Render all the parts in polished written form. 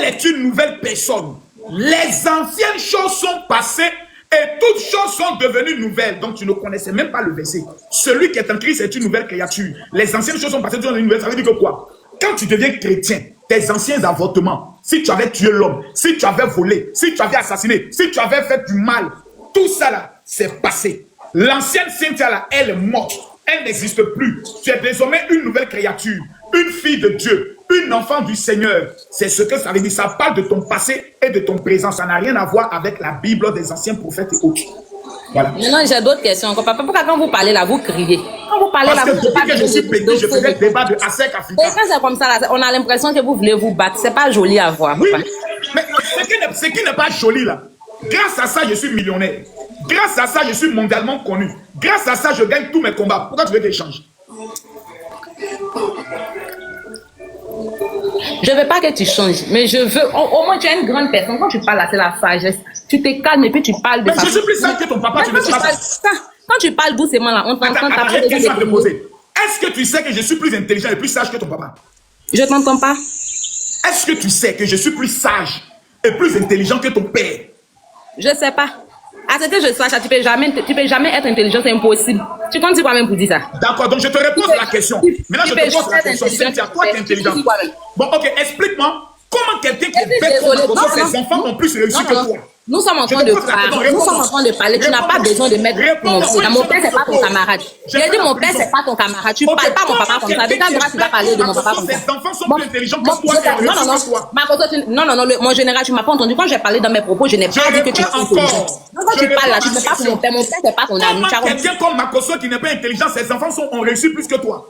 Elle est une nouvelle personne. Les anciennes choses sont passées et toutes choses sont devenues nouvelles. Donc tu ne connaissais même pas le verset. Celui qui est en Christ est une nouvelle créature. Les anciennes choses sont passées, toutes devenues nouvelles. Ça veut dire que quoi? Quand tu deviens chrétien, tes anciens avortements, si tu avais tué l'homme, si tu avais volé, si tu avais assassiné, si tu avais fait du mal, tout ça là, c'est passé. L'ancienne Cynthia là, elle est morte. Elle n'existe plus. Tu es désormais une nouvelle créature, une fille de Dieu, une enfant du Seigneur. C'est ce que ça veut dire. Ça parle de ton passé et de ton présent. Ça n'a rien à voir avec la Bible des anciens prophètes et autres. Voilà. Maintenant, j'ai d'autres questions. Papa, pourquoi quand vous parlez là, vous criez? Quand vous parlez parce là, que depuis que je suis petit, je faisais le débat de ASEC Africa. Et quand c'est comme ça, là, on a l'impression que vous voulez vous battre. C'est pas joli à voir. Oui, mais ce qui n'est pas joli là, grâce à ça, je suis millionnaire. Grâce à ça, je suis mondialement connu. Grâce à ça, je gagne tous mes combats. Pourquoi tu veux que je change? Je veux pas que tu changes, mais je veux. Au moins, tu es une grande personne. Quand tu parles là, c'est la sagesse. Tu te calmes et puis tu parles de mais je suis plus sage que ton papa, tu ne sais pas ça. Quand tu parles doucement là, on t'entend. Attends, j'ai une question à te poser. Est-ce que tu sais que je suis plus intelligent et plus sage que ton papa? Je t'entends pas. Est-ce que tu sais que je suis plus sage et plus intelligent que ton père? Je sais pas. À ce que je sache, tu peux jamais être intelligent, c'est impossible. Tu comptes dire quoi-même pour dire ça? D'accord, donc je te repose la question. Maintenant, je te pose la question. Cynthia, toi, tu es intelligent. Bon, ok, explique-moi comment quelqu'un qui est bête comme ses enfants ont plus réussi que toi. Nous sommes en train de parler. Nous sommes en train de parler. Tu n'as pas besoin de mettre mon père. Mon père, c'est pas ton camarade. J'ai dit mon père, c'est pas ton camarade. Tu parles pas mon papa comme ça. De quelle grâce tu vas parler de mon papa comme ça? Tes enfants sont plus intelligents que toi. Non, mon général, tu m'as pas entendu. Quand j'ai parlé dans mes propos, je n'ai pas dit que tu es intelligent. Quand tu parles là, tu ne parles pas pour mon père. Mon père, c'est pas ton ami. Comment quelqu'un comme Makoso qui n'est pas intelligent, ses enfants ont réussi plus que toi?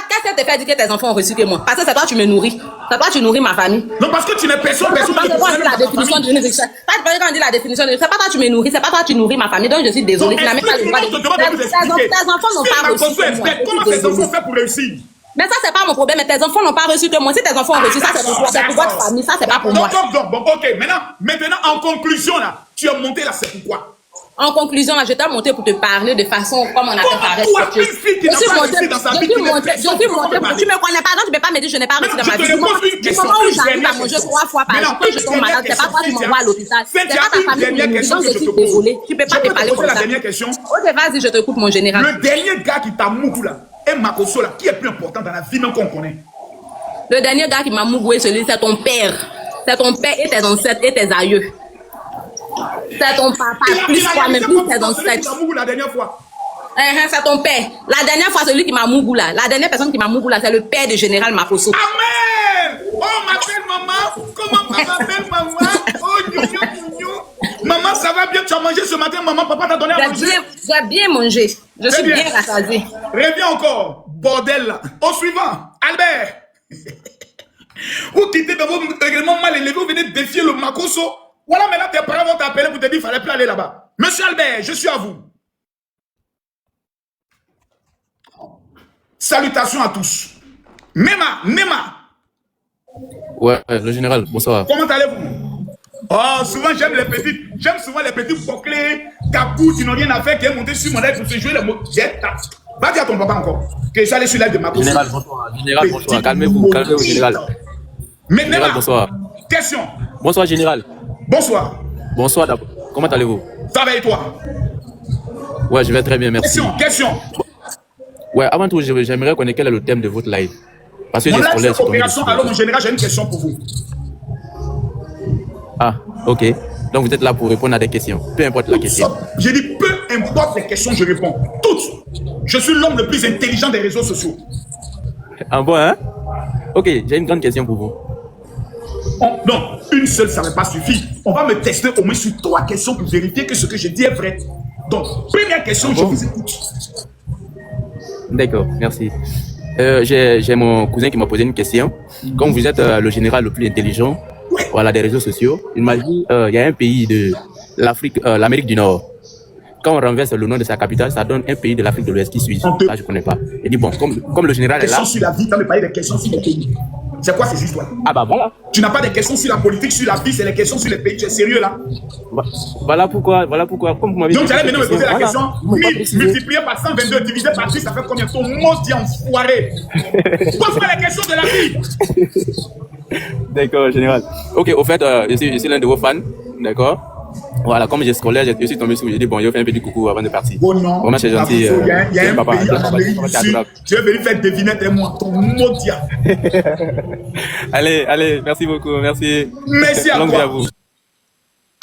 Qu'est-ce que tu fait dire que tes enfants ont reçu que moi? Parce que c'est toi qui me nourris. C'est toi qui nourris ma famille. Non, parce que tu n'es personne. Quand on dit la définition d'une richesse, quand on dit la définition d'une richesse, c'est pas toi qui me nourris, c'est pas toi qui nourris ma famille. Donc je suis désolée. Tu n'as même pas le droit de. Tes enfants n'ont pas reçu que moi. Comment tes enfants font pour réussir? Mais ça, c'est pas mon problème. Mais tes enfants n'ont pas reçu que moi. Si tes enfants ont reçu, ça, c'est pour votre famille. Ça, c'est pas pour moi. Bon, ok. Maintenant, en conclusion, là, tu as monté là, c'est pourquoi? En conclusion, là, je t'ai monté pour te parler de façon comme on a fait parler. Tu me connais pas, donc tu peux pas me dire je n'ai pas réussi dans ma vie. Du moment où j'arrive à manger 3 fois par jour, quand je tombe malade, c'est pas toi qui m'envoies à l'hôpital. C'est pas ta famille qui me nourrit, donc je suis désolée. Tu peux pas te parler comme ça. La dernière question. Ok, vas-y, je te coupe, mon général. Le dernier gars qui t'a mougou là, et Makoso là, qui est plus important dans la vie même qu'on connaît? Le dernier gars qui m'a mougoué, c'est ton père. C'est ton père et tes ancêtres et tes aïeux. C'est ton papa, plus toi-même, plus tes ancêtres. La dernière fois. C'est ton père. La dernière fois, celui qui m'a mougou là, la dernière personne qui m'a mougou là, c'est le père du général Makoso. Amen! Oh, m'appelle maman. Comment m'appelle maman? Oh, gnou. Maman, ça va bien? Tu as mangé ce matin? Maman, papa t'a donné à manger? J'ai bien mangé. Je suis bien rassasiée. Reviens encore. Bordel là. Au suivant. Albert. Vous quittez dans vos règlements mal élevés, vous venez défier le Makoso. Voilà, maintenant tes parents vont t'appeler pour te dire qu'il ne fallait plus aller là-bas. Monsieur Albert, je suis à vous. Salutations à tous. Nema. Ouais, le général, bonsoir. Comment allez-vous? Oh, souvent j'aime souvent les petits bouclés, capous qui n'ont rien à faire, qui est monté sur mon aide pour se jouer les mots. Va dire à ton papa encore que je suis allé sur l'aide de ma position. Général, bonsoir. Général, bonsoir. Calmez-vous, général. Mais général, bonsoir. Question. Bonsoir, général. Bonsoir. Bonsoir d'abord. Comment allez-vous? Ça va et toi? Ouais, je vais très bien, merci. Question. Ouais, avant tout, j'aimerais connaître quel est le thème de votre live. Parce que mon live, c'est opération. Alors, mon général, j'ai une question pour vous. Ah, ok. Donc, vous êtes là pour répondre à des questions. Peu importe la question. J'ai dit, peu importe les questions, je réponds. Toutes. Je suis l'homme le plus intelligent des réseaux sociaux. Ah bon, hein? Ok, j'ai une grande question pour vous. Non, une seule, ça ne va pas suffire. On va me tester au moins sur 3 questions pour vérifier que ce que je dis est vrai. Donc, première question, je vous écoute. D'accord, merci. J'ai mon cousin qui m'a posé une question. Comme vous êtes le général le plus intelligent, voilà, des réseaux sociaux, il m'a dit il y a un pays de l'Afrique, l'Amérique du Nord. Quand on renverse le nom de sa capitale, ça donne un pays de l'Afrique de l'Ouest qui suit. Là, je ne connais pas. Il dit bon, comme le général est là. Questions sur la vie, tu as parlé des questions sur les pays. C'est quoi ces histoires? Ah bah voilà. Tu n'as pas des questions sur la politique, sur la vie, c'est les questions sur les pays. Tu es sérieux là? Voilà pourquoi. Comme vous m'avez dit. Donc, tu allais maintenant me poser la question. 1000 multiplié par 122 divisé par 10, ça fait combien? Ton mot dit enfoiré. Pose-moi les questions de la vie. D'accord, général. Ok, au fait, je suis l'un de vos fans, d'accord? Voilà, comme j'ai scrollé, je suis tombé sur, j'ai dit, bon, je fais un petit coucou avant de partir. Bon, non. Vraiment, c'est gentil. Il y a un papa, pays en Amérique du Sud. Tu es venu faire devinette et moi, ton mot diable. Allez, merci beaucoup, merci. Merci à Longue toi. vie à vous.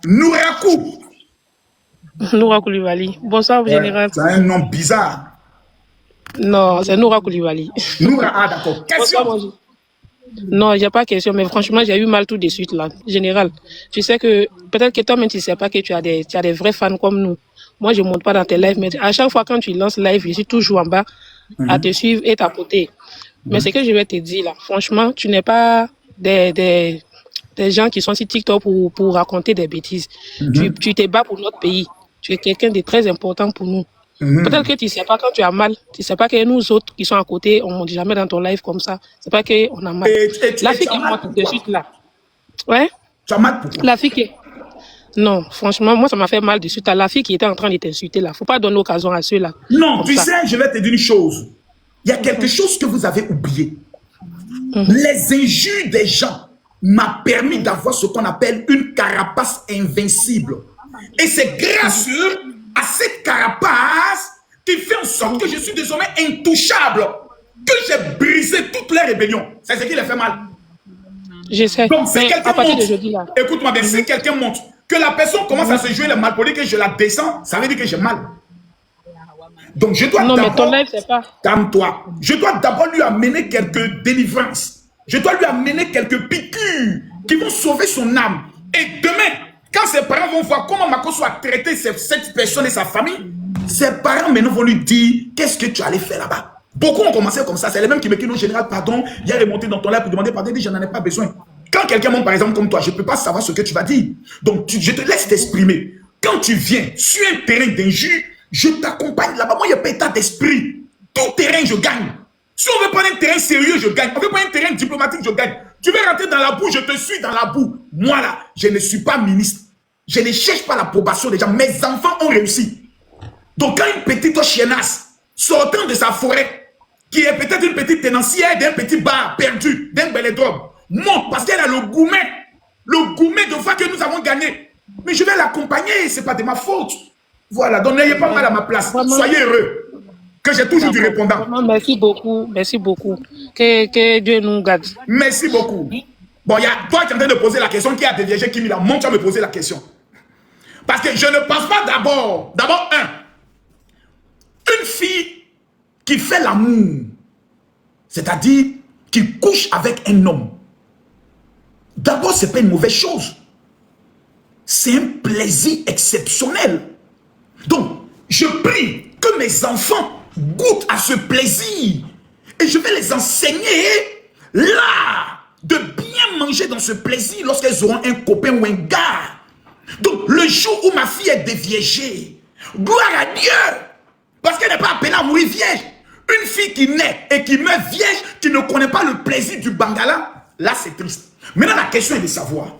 Nourakou. Noura Koulibaly. Bonsoir, général. C'est un nom bizarre. Non, c'est Noura Koulibaly. Noura, ah d'accord. Question. Non, j'ai pas question, mais franchement, j'ai eu mal tout de suite là. Général, tu sais que peut-être que toi-même tu sais pas que tu as des vrais fans comme nous. Moi, je monte pas dans tes lives, mais à chaque fois quand tu lances live, je suis toujours en bas à te suivre et t'apporter. Mais ce que je vais te dire là, franchement, tu n'es pas des gens qui sont sur TikTok pour raconter des bêtises. Tu te bats pour notre pays. Tu es quelqu'un de très important pour nous. Peut-être que tu sais pas quand tu as mal. Tu sais pas que nous autres qui sont à côté, on monte jamais dans ton live comme ça. C'est pas qu'on a mal. La fille qui monte de suite là. Ouais? Tu as mal pourquoi? La fille qui... Non, franchement, moi ça m'a fait mal de suite à la fille qui était en train de t'insulter là. Faut pas donner l'occasion à ceux-là. Non, tu sais, je vais te dire une chose. Il y a quelque chose que vous avez oublié. Les injures des gens m'a permis d'avoir ce qu'on appelle une carapace invincible. Et c'est grâce à cette carapace qui fait en sorte que je suis désormais intouchable, que j'ai brisé toutes les rébellions. C'est ce qui les fait mal. Je sais. Donc, si quelqu'un monte, écoute-moi bien, si quelqu'un montre que la personne commence à se jouer le malpoli, que je la descends, ça veut dire que j'ai mal. Donc, je dois calme-toi. Je dois d'abord lui amener quelques délivrances. Je dois lui amener quelques piqûres qui vont sauver son âme. Et demain, quand ses parents vont voir comment Makosso a traité cette personne et sa famille, ses parents maintenant vont lui dire qu'est-ce que tu allais faire là-bas. Beaucoup ont commencé comme ça. C'est les mêmes qui me disent non, général, pardon, il y a remonté dans ton live pour demander pardon. Il dit, je n'en ai pas besoin. Quand quelqu'un monte, par exemple, comme toi, je ne peux pas savoir ce que tu vas dire. Donc, je te laisse t'exprimer. Quand tu viens sur un terrain d'injure, je t'accompagne là-bas. Moi, il n'y a pas état d'esprit. Tout terrain, je gagne. Si on veut prendre un terrain sérieux, je gagne. On veut prendre un terrain diplomatique, je gagne. Tu veux rentrer dans la boue, je te suis dans la boue. Moi, là, je ne suis pas ministre. Je ne cherche pas l'approbation des gens. Mes enfants ont réussi. Donc, quand une petite chiennasse sortant de sa forêt, qui est peut-être une petite tenancière d'un petit bar perdu, d'un belledrobe, monte parce qu'elle a le gourmet de voir que nous avons gagné. Mais je vais l'accompagner, ce n'est pas de ma faute. Voilà, donc n'ayez pas mal à ma place. Soyez heureux. Que j'ai toujours du répondant. Merci beaucoup, merci beaucoup. Que Dieu nous garde. Merci beaucoup. Bon, il y a toi qui es en train de poser la question, qui a déviégé, qui m'a monté à me poser la question. Parce que je ne pense pas d'abord, une fille qui fait l'amour, c'est-à-dire qui couche avec un homme. D'abord, ce n'est pas une mauvaise chose. C'est un plaisir exceptionnel. Donc, je prie que mes enfants goûtent à ce plaisir. Et je vais les enseigner là de bien manger dans ce plaisir lorsqu'elles auront un copain ou un gars. Donc, le jour où ma fille est déviégée, gloire à Dieu, parce qu'elle n'est pas appelée à mourir vierge. Une fille qui naît et qui meurt vierge, qui ne connaît pas le plaisir du bangala, là c'est triste. Maintenant, la question est de savoir,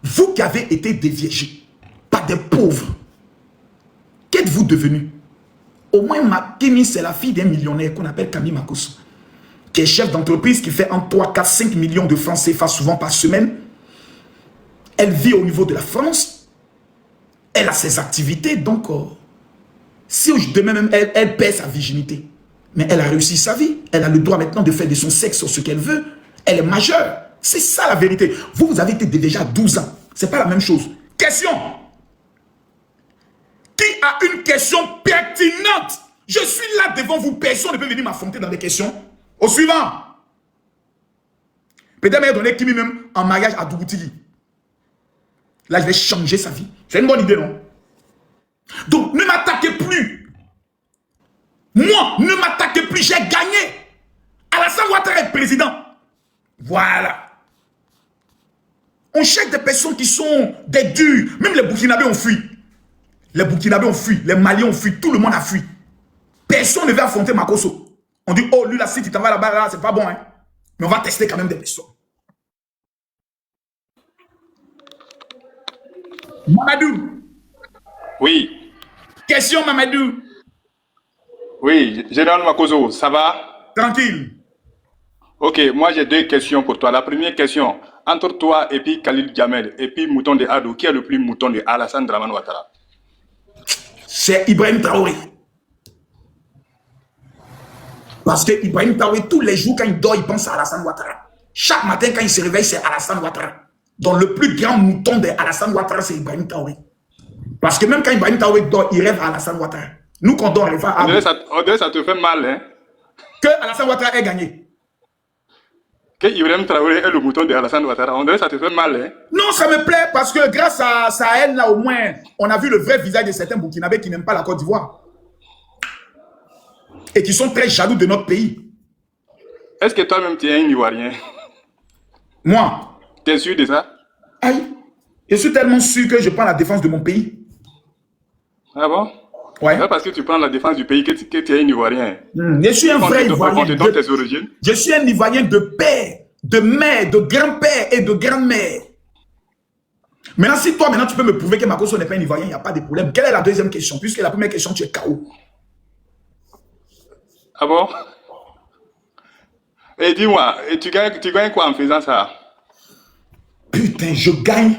vous qui avez été déviégés par des pauvres, qu'êtes-vous devenu? Au moins, Makini, c'est la fille d'un millionnaire qu'on appelle Camille Makosso, qui est chef d'entreprise, qui fait entre 3, 4, 5 millions de francs CFA souvent par semaine. Elle vit au niveau de la France. Elle a ses activités, donc si demain même elle perd sa virginité, mais elle a réussi sa vie. Elle a le droit maintenant de faire de son sexe ce qu'elle veut. Elle est majeure. C'est ça la vérité. Vous avez été déjà à 12 ans. C'est pas la même chose. Question. Qui a une question pertinente? Je suis là devant vous. Personne ne peut venir m'affronter dans des questions. Au suivant. Peut-être m'a donné Kimi même en mariage à Douboutili. Là, je vais changer sa vie. C'est une bonne idée, non? Donc, ne m'attaquez plus. Moi, ne m'attaquez plus. J'ai gagné. Alassane Ouattara est président. Voilà. On cherche des personnes qui sont des durs. Même les Burkinabés ont fui. Les Burkinabés ont fui. Les Maliens ont fui. Tout le monde a fui. Personne ne veut affronter Makosso. On dit, oh, lui, là, si tu t'en vas là-bas, là, c'est pas bon, hein. Mais on va tester quand même des personnes. Mamadou. Oui. Question, Mamadou. Oui, Général Makosso, ça va? Tranquille. Ok, moi j'ai deux questions pour toi. La première question, entre toi et puis Khalil Djamel et puis Mouton de Ado, qui est le plus mouton de Alassane Dramane Ouattara? C'est Ibrahim Traoré. Parce que Ibrahim Traoré, tous les jours quand il dort, il pense à Alassane Ouattara. Chaque matin quand il se réveille, c'est Alassane Ouattara. Donc le plus grand mouton de Alassane Ouattara, c'est Ibrahim Traoré. Parce que même quand Ibrahim Traoré dort, il rêve à Alassane Ouattara. Nous, quand on dort, on rêve à... On dirait ça te fait mal, hein? Que Alassane Ouattara ait gagné. Que Ibrahim Traoré est le mouton de Alassane Ouattara. On dirait ça te fait mal, hein? Non, ça me plaît parce que grâce à elle, là, au moins, on a vu le vrai visage de certains Burkinabés qui n'aiment pas la Côte d'Ivoire. Et qui sont très jaloux de notre pays. Est-ce que toi-même, tu es un Ivoirien? Moi? Tu es sûr de ça? Aïe, je suis tellement sûr que je prends la défense de mon pays. Ah bon? Ouais. C'est parce que tu prends la défense du pays que tu es un Ivoirien. Je suis un vrai Ivoirien. On te donne tes origines. Je suis un Ivoirien de père, de mère, de grand-père et de grand-mère. Maintenant, si toi, tu peux me prouver que Makosso n'est pas un Ivoirien, il n'y a pas de problème. Quelle est la deuxième question? Puisque la première question, tu es KO. Ah bon? Et dis-moi, tu gagnes quoi en faisant ça? Putain, je gagne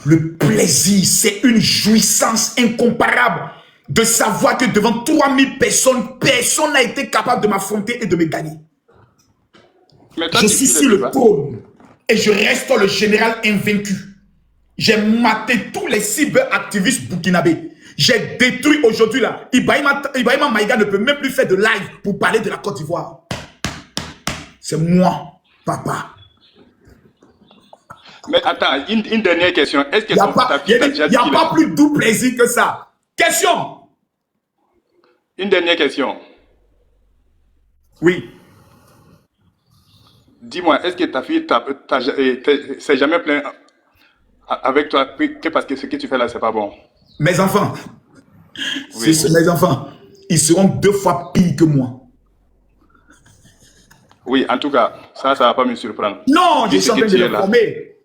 le plaisir. C'est une jouissance incomparable de savoir que devant 3000 personnes, personne n'a été capable de m'affronter et de me gagner. Mais toi, Je suis sur le trône et je reste le général invaincu. J'ai maté tous les cyberactivistes burkinabés. J'ai détruit aujourd'hui là. Ibrahima Maïga ne peut même plus faire de live pour parler de la Côte d'Ivoire. C'est moi, papa. Mais attends, une dernière question. Est-ce que il n'y a pas plus doux plaisir que ça. Question. Une dernière question. Oui. Dis-moi, est-ce que ta fille s'est jamais plaint avec toi que parce que ce que tu fais là, c'est pas bon? Mes enfants, oui. Mes enfants, ils seront 2 fois pires que moi. Oui, en tout cas, ça va pas me surprendre. Non, je suis en train de les former.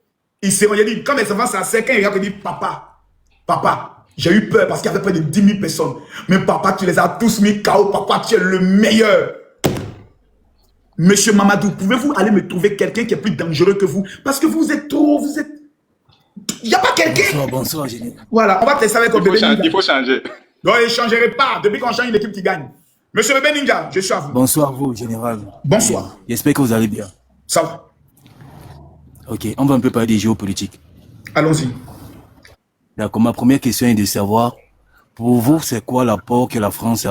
Ils seront, il dit, quand mes enfants sont à 5 ans, ils vont dire, papa, j'ai eu peur parce qu'il y avait près de 10 000 personnes. Mais papa, tu les as tous mis KO. Papa, tu es le meilleur. Monsieur Mamadou, pouvez-vous aller me trouver quelqu'un qui est plus dangereux que vous? Parce que vous êtes trop, il n'y a pas quelqu'un. Bonsoir, général. Voilà, on va tester avec Bébé Ninja. Il faut changer. Non, il ne changerait pas. Depuis qu'on change une équipe qui gagne. Monsieur Bébé Ninja, je suis à vous. Bonsoir, vous, général. Bonsoir. J'espère que vous allez bien. Ça va. Ok, on va un peu parler des géopolitiques. Allons-y. D'accord, ma première question est de savoir, pour vous, c'est quoi l'apport que la France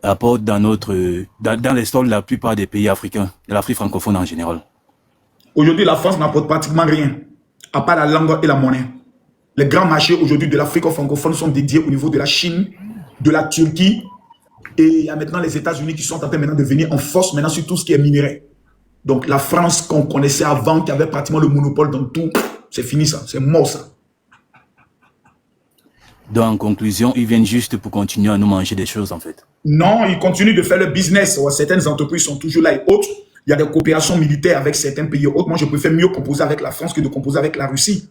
apporte dans l'histoire de la plupart des pays africains, de l'Afrique francophone en général? Aujourd'hui, la France n'apporte pratiquement rien, à part la langue et la monnaie. Les grands marchés aujourd'hui de l'Afrique francophone sont dédiés au niveau de la Chine, de la Turquie, et il y a maintenant les États-Unis qui sont en train maintenant de venir en force maintenant sur tout ce qui est minerai. Donc la France qu'on connaissait avant, qui avait pratiquement le monopole dans tout, c'est fini ça, c'est mort ça. Donc en conclusion, ils viennent juste pour continuer à nous manger des choses en fait. Non, ils continuent de faire le business. Certaines entreprises sont toujours là et autres. Il y a des coopérations militaires avec certains pays autres. Moi, je préfère mieux composer avec la France que de composer avec la Russie.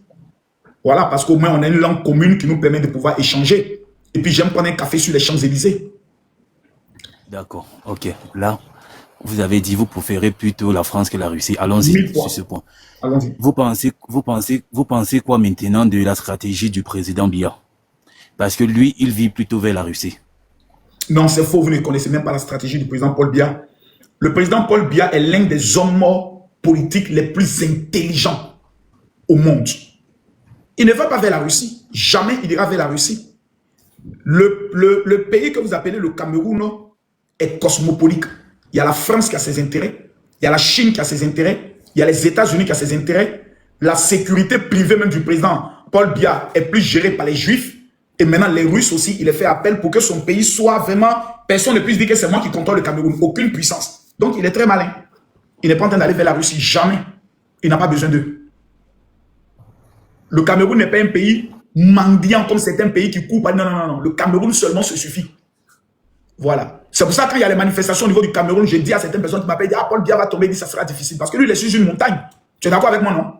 Voilà, parce qu'au moins, on a une langue commune qui nous permet de pouvoir échanger. Et puis, j'aime prendre un café sur les Champs-Élysées. D'accord, ok. Là, vous avez dit vous préférez plutôt la France que la Russie. Allons-y sur ce point. Allons-y. Vous pensez quoi maintenant de la stratégie du président Biya? Parce que lui, il vit plutôt vers la Russie. Non, c'est faux. Vous ne connaissez même pas la stratégie du président Paul Biya. Le président Paul Biya est l'un des hommes politiques les plus intelligents au monde. Il ne va pas vers la Russie. Jamais il ira vers la Russie. Le pays que vous appelez le Cameroun est cosmopolite. Il y a la France qui a ses intérêts. Il y a la Chine qui a ses intérêts. Il y a les États-Unis qui a ses intérêts. La sécurité privée même du président Paul Biya est plus gérée par les Juifs. Et maintenant, les Russes aussi, il a fait appel pour que son pays soit vraiment... Personne ne puisse dire que c'est moi qui contrôle le Cameroun. Aucune puissance. Donc, il est très malin. Il n'est pas en train d'aller vers la Russie. Jamais. Il n'a pas besoin d'eux. Le Cameroun n'est pas un pays mendiant comme certains pays qui coupent. Non, non, non. Le Cameroun seulement se suffit. Voilà. C'est pour ça que quand il y a les manifestations au niveau du Cameroun, je dis à certaines personnes qui m'appellent, ah, Paul Biya va tomber, il dit ça sera difficile. Parce que lui, il est sur une montagne. Tu es d'accord avec moi, non?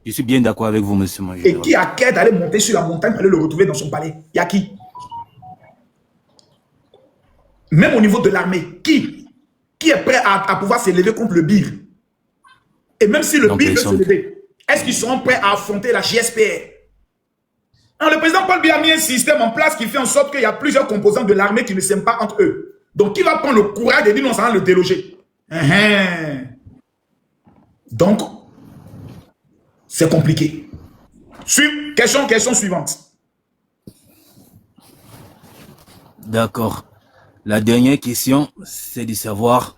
Je suis bien d'accord avec vous, monsieur. Et qui a qu'à d'aller monter sur la montagne pour aller le retrouver dans son palais? Il y a qui? Même au niveau de l'armée, qui? qui est prêt à pouvoir s'élever contre le BIR? Et même si le BIR veut s'élever, est-ce qu'ils seront prêts à affronter la JSPR? Le président Paul Biya a mis un système en place qui fait en sorte qu'il y a plusieurs composants de l'armée qui ne s'aiment pas entre eux. Donc, qui va prendre le courage de dire non, ça va le déloger? Donc, c'est compliqué. Question suivante. D'accord. La dernière question, c'est de savoir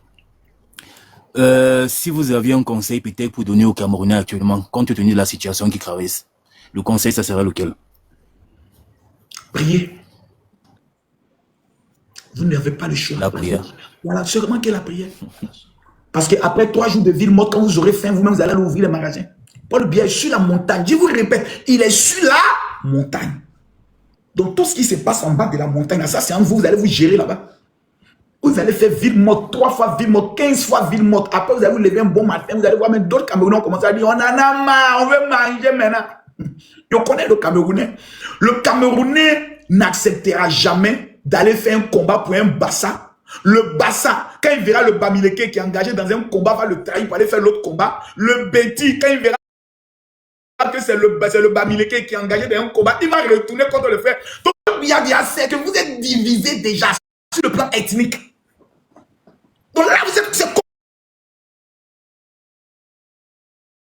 si vous aviez un conseil peut-être pour donner aux Camerounais actuellement, compte tenu de la situation qu'ils traversent. Le conseil, ça serait lequel? Priez. Vous n'avez pas le choix. La prière. Voilà, seulement que la prière. Parce qu'après 3 jours de ville morte, quand vous aurez faim, vous-même, vous allez aller ouvrir les magasins. Paul Biya est sur la montagne. Je vous répète, il est sur la montagne. Donc, tout ce qui se passe en bas de la montagne, ça, c'est en vous, vous allez vous gérer là-bas. Vous allez faire ville morte, 3 fois ville morte, 15 fois ville morte. Après, vous allez vous lever un bon matin, vous allez voir même d'autres Camerounais commencer à dire, on en a marre, on veut manger maintenant. On connaît le Camerounais. Le Camerounais n'acceptera jamais d'aller faire un combat pour un Bassa. Le Bassa, quand il verra le Bamileke qui est engagé dans un combat, va le trahir pour aller faire l'autre combat. Le Betty, quand il verra que c'est le Bamileke qui est engagé dans un combat, il va retourner contre le frère. Donc, c'est que vous êtes divisés déjà sur le plan ethnique. Donc là, vous êtes... C'est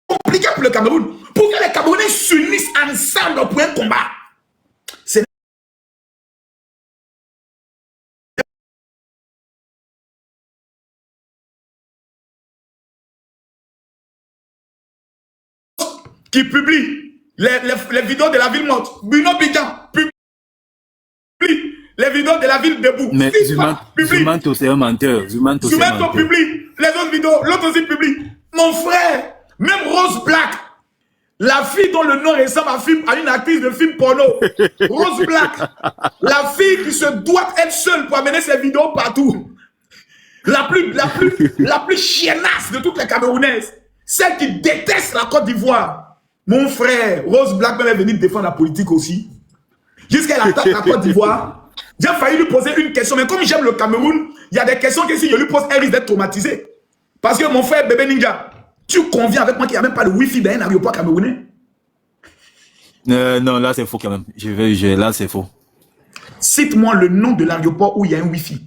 compliqué pour le Cameroun. Pour que les Camerounais s'unissent ensemble pour un combat. C'est qui publie les vidéos de la ville morte. Bruno Bidjan publie les vidéos de la ville debout. Mais Zumanto, c'est un menteur. Zumanto publie les autres vidéos. L'autre aussi publie. Mon frère, même Rose Black, la fille dont le nom ressemble à une actrice de film porno. Rose Black, la fille qui se doit être seule pour amener ses vidéos partout. La plus chiennasse de toutes les Camerounaises. Celle qui déteste la Côte d'Ivoire. Mon frère, Rose Black même est venue défendre la politique aussi. Jusqu'à elle attaque la Côte d'Ivoire. J'ai failli lui poser une question, mais comme j'aime le Cameroun, il y a des questions que si je lui pose, elle risque d'être traumatisée. Parce que mon frère Bébé Ninja, tu conviens avec moi qu'il n'y a même pas de Wi-Fi dans un aéroport camerounais? Non, là c'est faux quand même. Là c'est faux. Cite-moi le nom de l'aéroport où il y a un Wi-Fi.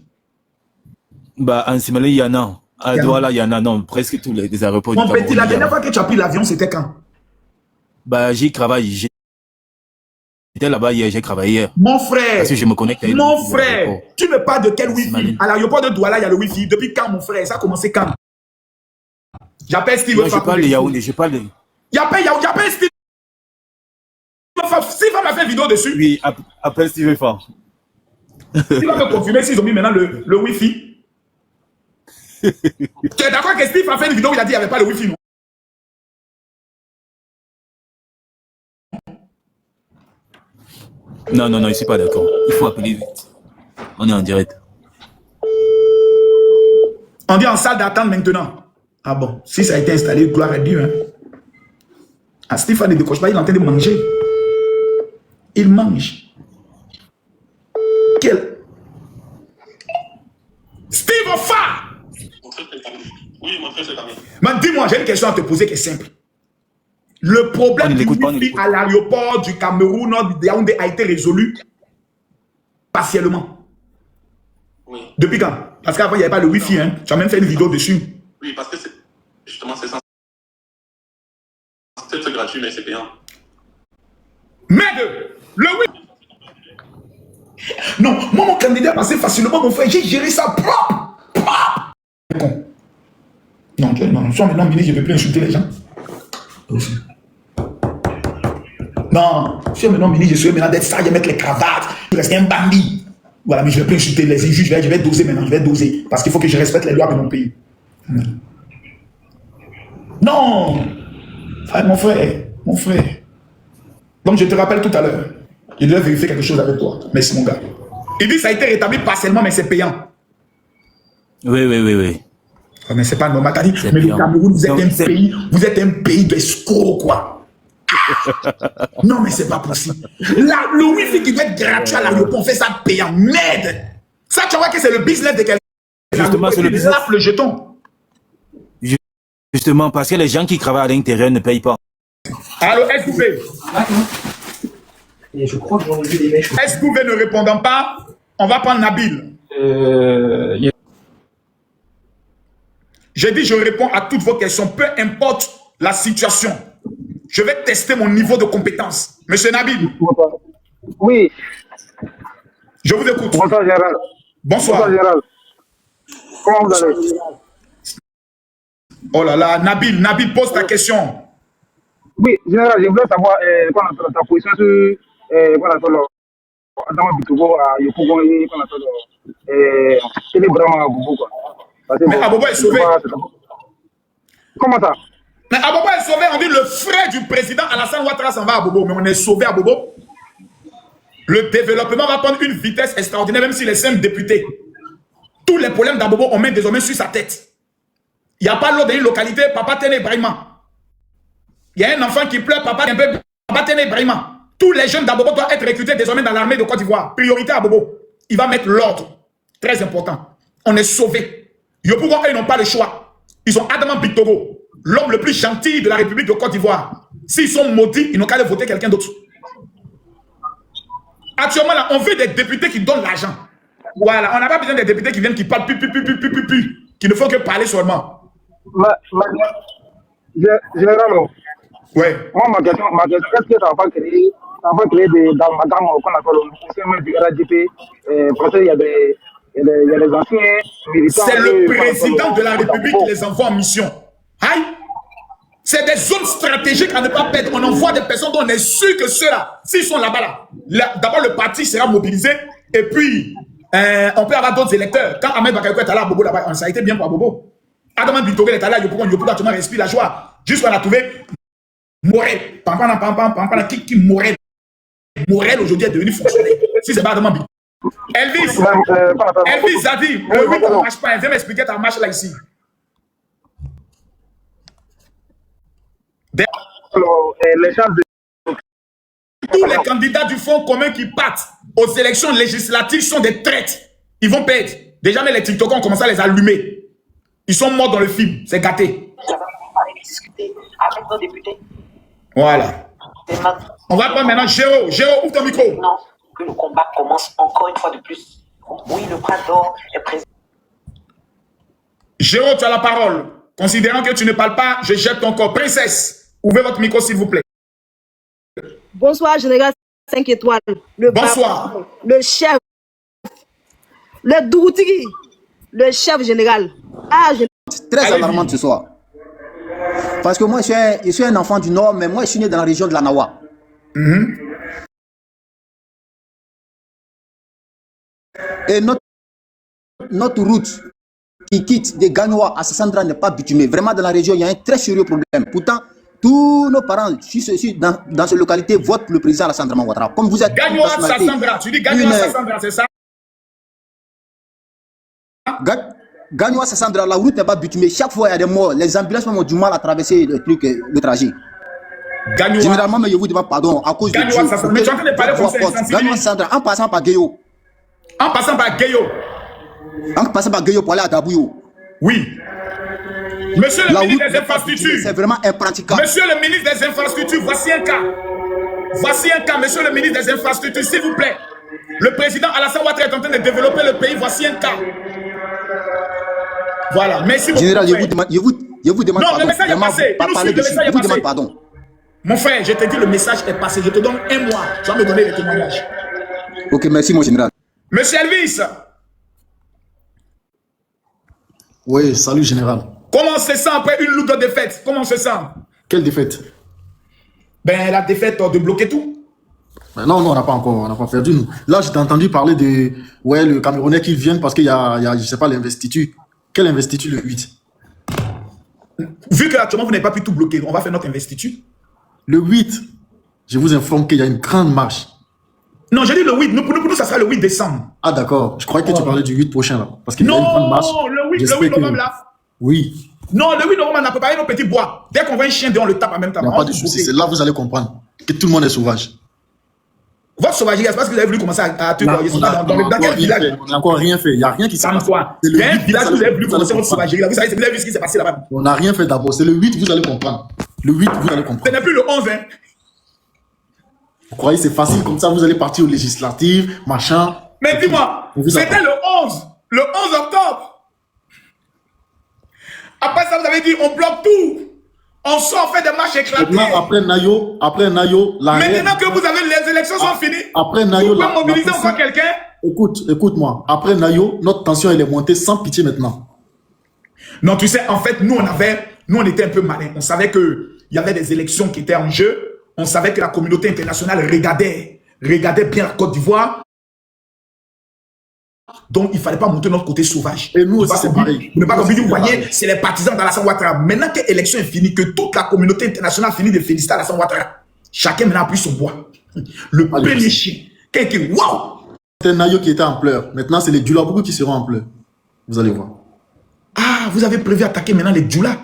Bah, en Simalé, il y en a. À Douala, il y en a. Non, presque tous les aéroports. Mon petit, la dernière fois que tu as pris l'avion, c'était quand? Bah, j'y travaille. J'étais là-bas hier, j'ai travaillé hier. Mon frère, parce que je me connecte. Mon frère, tu me parles de quel Wi-Fi? À l'aéroport de Douala, il y a le Wi-Fi. Depuis quand, mon frère? Ça a commencé quand? J'appelle Steve. Non, je parle de Yaoundé, je parle de... J'appelle Steve. Steve va me faire une vidéo dessus. Oui, appelle Steve Fort. Il va me confirmer s'ils ont mis maintenant le Wi-Fi. Tu es d'accord que Steve a fait une vidéo où il a dit qu'il n'y avait pas le Wi-Fi, non? Non, je ne suis pas d'accord. Il faut appeler vite. On est en direct. On dit en salle d'attente maintenant. Ah bon, si ça a été installé, gloire à Dieu. Hein. Ah, Stéphane ne décroche pas, il est en train de manger. Il mange. Quel... Steve Ofa! Oui, mon frère, c'est Camille. Mais dis-moi, j'ai une question à te poser qui est simple. Le problème du Wi-Fi à l'aéroport du Cameroun, de Yaoundé, a été résolu partiellement. Oui. Depuis quand? Parce qu'avant, il n'y avait pas le Wi-Fi. Hein. Tu as même fait une vidéo dessus. Oui, parce que justement, c'est gratuit, mais c'est payant. Merde! Le Wi-Fi! Non, moi, mon candidat passait facilement, mon frère. J'ai géré ça propre. Non, je suis maintenant ministre, je ne peux plus insulter les gens. Aussi. Non, je suis maintenant ministre, je suis maintenant d'être sage, mettre les cravates, je reste un bandit. Voilà, mais je ne vais plus insulter les juges, je vais doser maintenant, je vais doser. Parce qu'il faut que je respecte les lois de mon pays. Non! Ah, mon frère. Donc je te rappelle tout à l'heure, je devais vérifier quelque chose avec toi. Merci mon gars. Il dit que ça a été rétabli partiellement, mais c'est payant. Oui. Oh, mais c'est pas normal. Dit, mais le Cameroun, vous êtes un pays d'escrocs, quoi. Non, mais c'est pas possible. Là, le Wi-Fi qui doit être gratuit à l'aéroport, on fait ça payant. Merde! Ça, tu vois que c'est le business de quelqu'un. Justement, c'est le business. Le jeton. Justement, parce que les gens qui travaillent à l'intérieur ne payent pas. Allô, SW. Et je crois que j'en ai vu des mèches. SW ne répondant pas, on va prendre Nabil. J'ai dit, je réponds à toutes vos questions, peu importe la situation. Je vais tester mon niveau de compétence. Monsieur Nabil. Oui. Je vous écoute. Bonsoir, Gérald. Bonsoir. Bonsoir, Gérald. Comment vous allez? Oh là là, Nabil, pose ta question. Oui, Général, je voulais savoir ta position sur Adama Bitogo à Yopougon et Télébrama à Bobo. Mais Abobo est sauvé. Comment ça? Mais Abobo est sauvé, on dit le frère du président Alassane Ouattara s'en va à Bobo, mais on est sauvé à Bobo. Le développement va prendre une vitesse extraordinaire, même s'il est 5 députés. Tous les problèmes d'Abobo, on met désormais sur sa tête. Il n'y a pas l'eau d'une localité, Papa Tene Brahima. Il y a un enfant qui pleure, Papa Tene Brahima. Tous les jeunes d'Abobo doivent être recrutés désormais dans l'armée de Côte d'Ivoire. Priorité à Bobo. Il va mettre l'ordre. Très important. On est sauvés. Yopougon, eux, ils n'ont pas le choix. Ils ont Adama Bitogo, l'homme le plus gentil de la République de Côte d'Ivoire. S'ils sont maudits, ils n'ont qu'à aller voter quelqu'un d'autre. Actuellement, là, on veut des députés qui donnent l'argent. Voilà, on n'a pas besoin des députés qui viennent, qui parlent, qui ne font que parler seulement. Général, ouais. Moi, ma question, est-ce que ça va créer dans ma gamme qu'on appelle au sein du RADP, parce qu'il y a des anciens militants. C'est le président de la République qui les envoie en mission. Aïe! C'est des zones stratégiques à ne pas perdre. On envoie des personnes dont on est sûr que ceux-là, s'ils sont là-bas, d'abord le parti sera mobilisé et puis on peut avoir d'autres électeurs. Quand Ahmed Bakayoko est allé à Bobo là-bas, ça a été bien pour Bobo. Adama Bitogo est allé à Yopougon, Yopougon respire la joie. Jusqu'à on a trouvé Morel. Qui Morel. Morel aujourd'hui est devenu fonctionnaire. Si c'est pas Adama Bitogo. Elvis Zadi, le 8 ne marche pas. Viens m'expliquer ta marche là ici. Tous les candidats du Front commun qui partent aux élections législatives sont des traites. Ils vont perdre. Déjà, mais les TikTokers ont commencé à les allumer. Ils sont morts dans le film. C'est gâté. Nous avons parlé, discuté avec nos députés. Voilà. On va prendre maintenant Géo. Géo, ouvre ton micro. Non, que le combat commence encore une fois de plus. Oui, le bras d'or est présent. Géo, tu as la parole. Considérant que tu ne parles pas, je jette ton corps. Princesse, ouvrez votre micro s'il vous plaît. Bonsoir, Général 5 étoiles. Bonsoir. Le chef. Le Douti. Le chef général. Très alarmante ce soir. Parce que moi, je suis un enfant du Nord, mais moi, je suis né dans la région de la Nawa. Et notre route qui quitte de Gagnoa à Sassandra n'est pas bitumée. Vraiment, dans la région, il y a un très sérieux problème. Pourtant, tous nos parents dans cette localité votent pour le président Alassane Ouattara. Comme vous êtes Gagnoa à Sassandra, tu dis Gagnoa à Sassandra, c'est ça? Gagnoa à Sassandra, la route n'est pas bitumée. Chaque fois, il y a des morts. Les ambulances ont du mal à traverser le trajet. Généralement, mais je vous demande pardon à cause Gagnoa de Dieu. Mais tu es en train de parler français. Gagnoa à Sassandra, en passant par Guéyo. En passant par Guéyo. En passant par Guéyo pour aller à Dabouyo. Oui. Monsieur le ministre des Infrastructures. C'est vraiment impraticable. Monsieur le ministre des Infrastructures, voici un cas. Voici un cas, monsieur le ministre des Infrastructures, s'il vous plaît. Le président Alassane Ouattara est en train de développer le pays. Voici un cas. Voilà, merci beaucoup. Général, je vous demande non, pardon. Le message est passé. Je vous demande pardon. Mon frère, je te dis le message est passé. Je te donne un mois. Tu vas me donner les témoignages. Ok, merci mon général. Monsieur Elvis. Oui, salut général. Comment on se sent après une lourde défaite? Comment on se sent? Quelle défaite? Ben, la défaite de bloquer tout. Ben non, on n'a pas perdu, nous. Là, j'ai entendu parler de, ouais, le Camerounais qui vient parce qu'il y a, je sais pas, l'investiture. Quelle investiture le 8? Vu que actuellement, vous n'avez pas pu tout bloquer, on va faire notre investiture. Le 8, je vous informe qu'il y a une grande marche. Non, j'ai dit le 8. Pour nous, ça sera le 8 décembre. Ah, d'accord. Je croyais que tu parlais du 8 prochain, là. Parce qu'il y a une grande marche. Non, le 8 novembre, là. Oui. Non, le 8 novembre, on a préparé nos petits bois. Dès qu'on voit un chien, on le tape en même temps. Il n'y a pas de souci. C'est là que vous allez comprendre que tout le monde est sauvage. Votre sauvagerie, c'est parce que vous avez voulu commencer à tuer. Dans quel village? On n'a encore rien fait. Il n'y a rien qui s'est passé. Il y a un village où vous avez voulu commencer votre sauvagerie. Vous savez, vous avez vu ce qui s'est passé là-bas. On n'a rien fait d'abord. C'est le 8, vous allez comprendre. Le 8, vous allez comprendre. Ce n'est plus le 11, hein. Vous croyez que c'est facile comme ça, vous allez partir aux législatives, machin. Mais dis-moi, c'était le 11 octobre. Après ça, vous avez dit, on bloque tout. On sort, on fait des marches éclatées. Après Nayo, maintenant que vous avez les élections sont finies, après Nayo, vous pouvez mobiliser encore quelqu'un. Écoute-moi. Après Nayo, notre tension, elle est montée sans pitié maintenant. Non, tu sais, en fait, nous, on était un peu malins. On savait qu'il y avait des élections qui étaient en jeu. On savait que la communauté internationale regardait bien la Côte d'Ivoire. Donc, il ne fallait pas monter notre côté sauvage. Et nous aussi, c'est pareil. Vous n'avez pas compris, vous voyez, c'est les partisans d'Alassane Ouattara. Maintenant que l'élection est finie, que toute la communauté internationale finit de féliciter Alassane Ouattara, chacun maintenant a pris son bois. Le premier chien. Quelqu'un, waouh! C'était Nayo qui était en pleurs. Maintenant, c'est les Djoula beaucoup qui seront en pleurs. Vous allez voir. Ah, vous avez prévu attaquer maintenant les Djoula?